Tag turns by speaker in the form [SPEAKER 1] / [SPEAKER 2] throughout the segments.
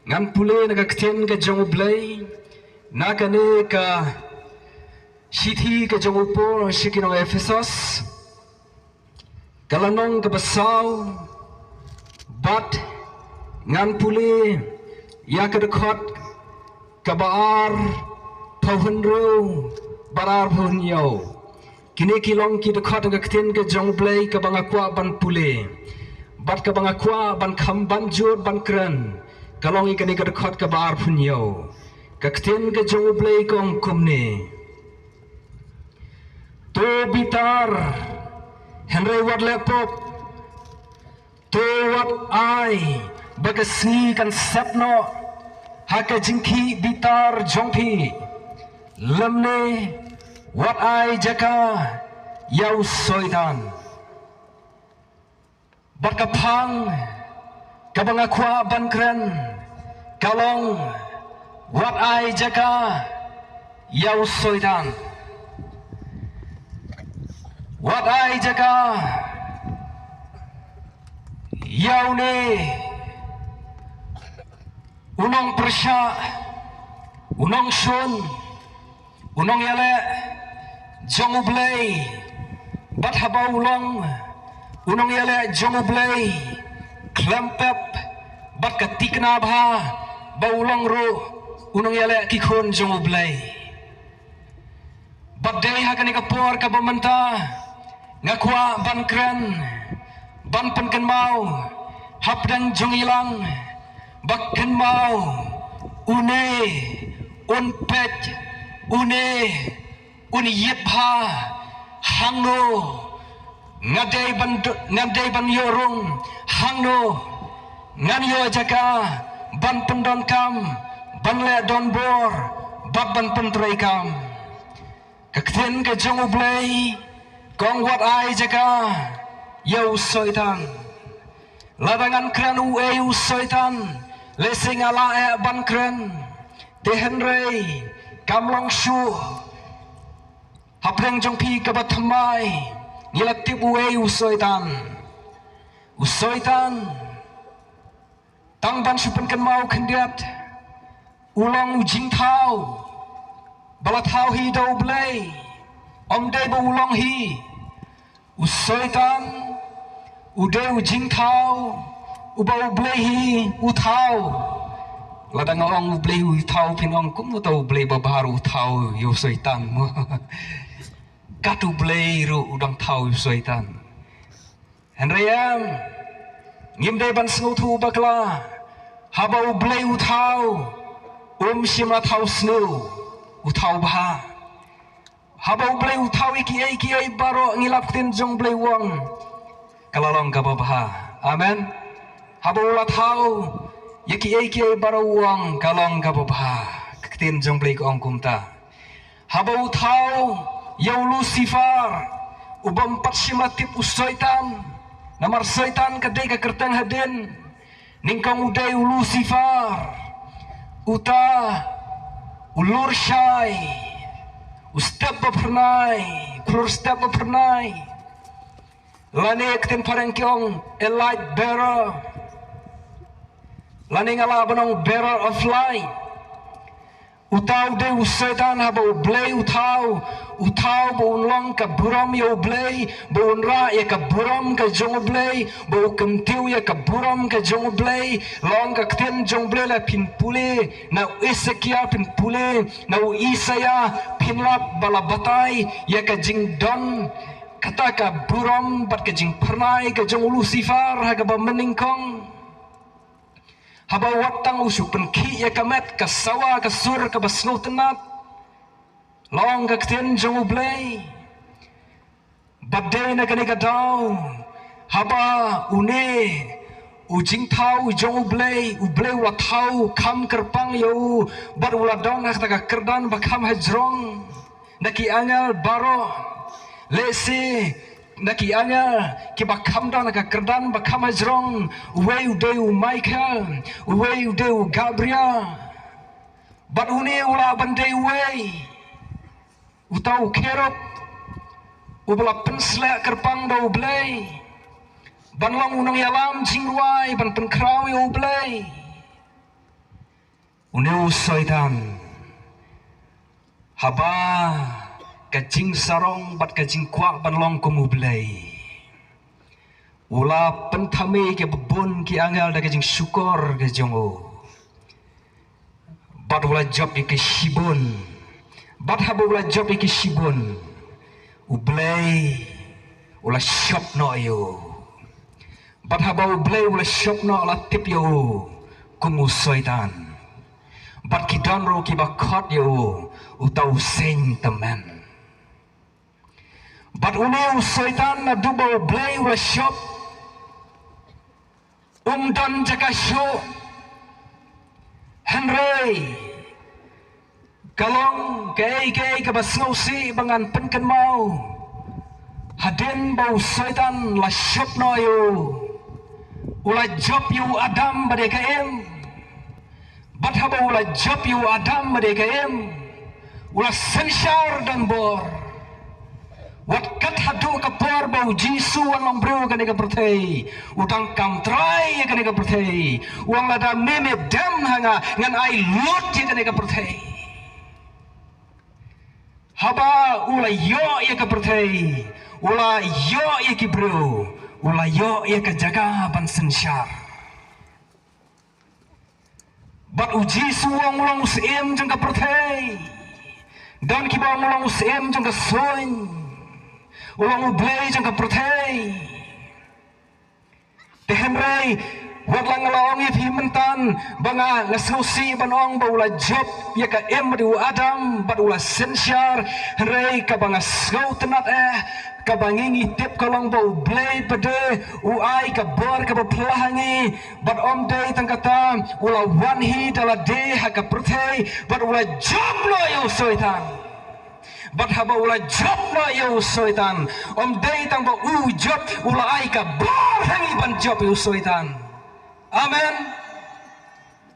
[SPEAKER 1] ngan pule naga ktien ka jong blay nakane ka sithi ka jong upo shikino Ephesus kalanong ka basaw bat ngan pule ya ka dekot ka baar pauhenro barar punyo kini kilong ki dekot ka ktien ka jong blay ka bangakwa ban pule bat ka bangakwa ban kham ban jur ban kran kalong ikan ikan dekat ke bar punyo kakten ke jong blay kong kumne to bitar Henry wat lepop to wat ai bagasi kan sapno haka jingki bitar jongpi lemne wat ai jaka yau soitan bat kapang kabangakwa bankren kalong wat ai jaka yau soitan wat ai jaka yau ne unong persya unong sun unong yale jong blay bat habau long unong yale jong blay klempep bat katikna bha baulang ro unong yale kikhon jong blay bat dei hakani kapor ka bamanta ngakwa ban kren ban penken mau hapdang jong ilang bakken mau une un pet une un yepha hangno ngadai ban yorong hangno ngan yo jaka ban pendon kam ban le don bor bat ban pentrai kam kakten ke jong blay kong wat ai jaka yo soitan ladangan kran u eu soitan lesing ala e ban kran tehen rei kamlong shu hapreng jong pi ka bathamai nilakti u eu soitan usoitan tang ban supen kan mau kendiat ulang ujing thau bala thau hi do blay om dei bo ulang hi usoitan ude ujing thau ubau blay hi u thau ladang ong blay u thau pinong kum no tau blay babaru thau yo soitan mo katu blay ru udang thau yo soitan henrayam ngim dei ban snu thu bakla habau blay u thau shima thau snu u thau bha habau blay u thau iki ai baro ngilap tin jong blay wang kalalong ka bha amen habau la thau iki ai baro wang kalong ka bha tin jong blay ko ong kumta habau thau yau Lucifer ubam pat shima tip usoitan namar soitan kadai ka kertang hadin ningkong udai Lucifer uta ulur syai ustep bapernai kulur step bapernai lani ekten pareng kyong a light bearer lani ngala banong bearer of light utau de usaitan habau blay utau bo long ka buram yo blay bo ra ya ka buram ka jong blay bo kamtiu ya ka buram ka jong blay long ka ktien jong blay la pin pule na Ezekia pin pule na Isaya pin lap bala batai ya ka jing don kata ka buram bat ka jing pernai ka jong Lucifer ha ka ba meningkong haba watang usu penki ya kamet ka sawa ka sur ka basno tenat long ka ktien jong blay badai na kani ka daw haba une ujing thau jong blay wa thau kham kerpang yo bar ula dong na ka kerdan ba kham hajrong naki angal baro lesi naki anya ki bakam dan ka kerdan bakam ajrong wei udeu Michael wei udeu Gabriel but uni ula bandai wei utau kerop ubla pensle kerpang do blay ban long unang yalam jingruai ban penkrau yo blay Uneu soitan haba kajing sarong bat kajing kwa ban long kumu blai. Ula pentame ke bebon ki angal da kajing syukur ke jongo. Bat ula job ke shibon. Bat haba ula job ke shibon. Ublai ula shop no yo. Bat haba ublai ula shop no la tip yo kumu soitan. Bat ki donro ki bakot yo utau sing teman. Bat uneu soitan na dubo ublai ula shop. Dan jaka show Henry kalong kay kabasngaw si bangan penken mau hadin bau soitan la shop no yo ula job yu Adam bade kaem bat haba ula job yu Adam bade kaem ula sensyar dan bor wat kat hadu kapor bau Jisu ang bro kanega pertei utang kam try kanega pertei uang lada meme dam hanga ngan ai lot kanega pertei haba ula yo ya ka pertei ula yo ya ki bro ula yo ya ka jaga ban sensyar bat Jisu ang ulang usem jang ka pertei dan ki ba ulang usem jang ka soin ulang ublay jang kapertay tehenray wag lang ngalaong if himentan banga ngasausi banong ba ula job ya ka emri u Adam bat ula sensyar henray ka banga sgaw tenat ka bangingi tip kalong ba ublay pade u ay ka bor ka baplahangi bat om day tangkata ula wanhi dala day ha kapertay bat ula job lo yo soitan bat haba ula job na yo soitan om day tang ba job ula ay ka bar hangi ban job yo soitan amen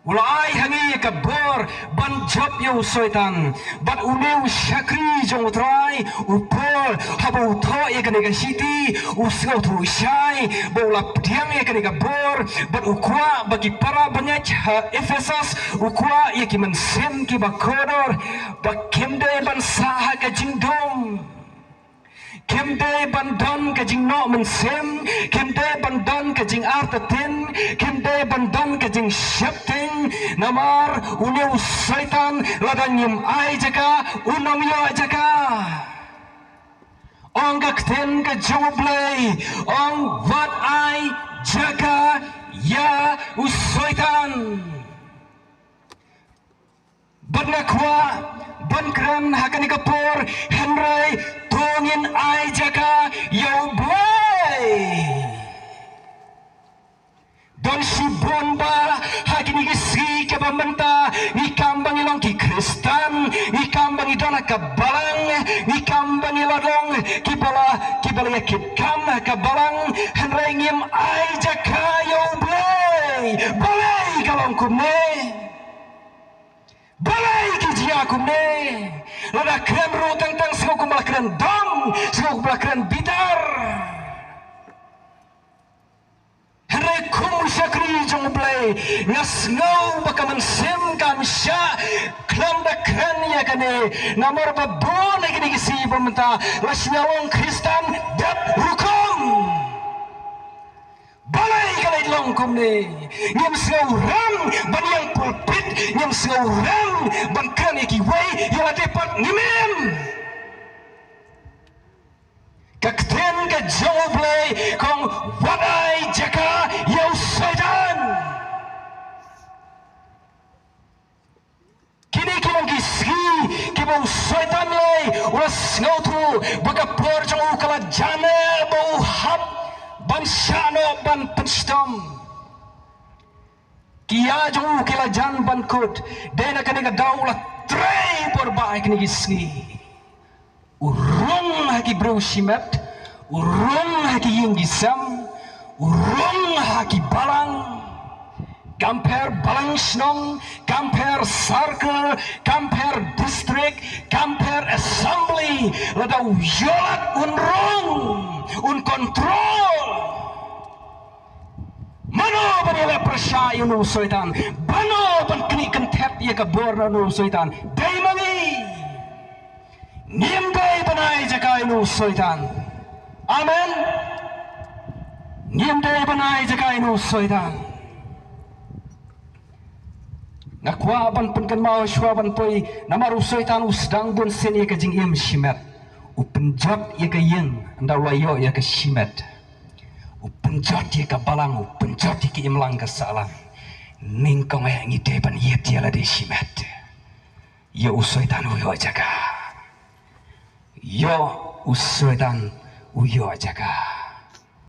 [SPEAKER 1] ula ay hangi ka bar ban job yo soitan bat uneu syakri jong utrai upol haba utho ye kanega siti usgo tu syai bola pdiang ye kanega bor bat ukwa bagi para banyak Efesus ukwa ye ki mensem ki bakodor bak kemde ban saha ka jingdom kemde bandon ka jing no mensem kemde bandon ka jing artatin kemde bandon ka jing syapting namar uneu syaitan ladanyim ai jaka unom yo jaka ong kakten ka joblay ong wat ai jaka ya usyaitan Banakwa bankran hakani kapor Henry tongin ai jaka yo boy don si bomba hakini gisi ke bamenta ni kambang ilong ki Kristan ni kambang idona kabalang ni kambang ilodong kibala ya kikam kabalang Henry ngim ai jaka yo boy balai kalong kumne balai kijia kumne lada keren ro tang sego kumbala keren dom sego kumbala keren bitar henry kum syakri jong blai ngas ngau bakaman sem kam sya klam da keren ya kane namor babon lagi gisi pementa lasnyalong Kristan dat hukum balai kalai long kumne nyam sego ram baniang pulpit nyam sego ram ban kan ki way ya dapat ngimem kakten ka joblay kong wadai jaka yaw sedan kini kilong kiski kibau sedan lay was ngautu baka por jong kala jana bau hap ban syano ban penstom kia jong kila jan ban kut dena kanega daula trei por baik ni gisni urung haki bro simet urung haki yung gisam urung haki balang Kamper Balangsnong, Kamper Circle, Kamper District, Kamper Assembly, lada yolat unrong, unkontrol. Mano banila persyai unu soitan, bano ban kini kentet ya ka borna no soitan dei mangi nim dei banai jakai no soitan amen nim dei banai jakai no soitan nakwa ban pun kan mau shwa ban poi namaru soitan usdang bun sen ye ka jing im shimet upenjot ye ka yeng ndawayo ye ka shimet upenjot ye ka balang upenjot ye ka imlang ka salang ning kong ay ngi depan ye tiala de shimet yo usoitan uyo jaga yo usoitan uyo jaga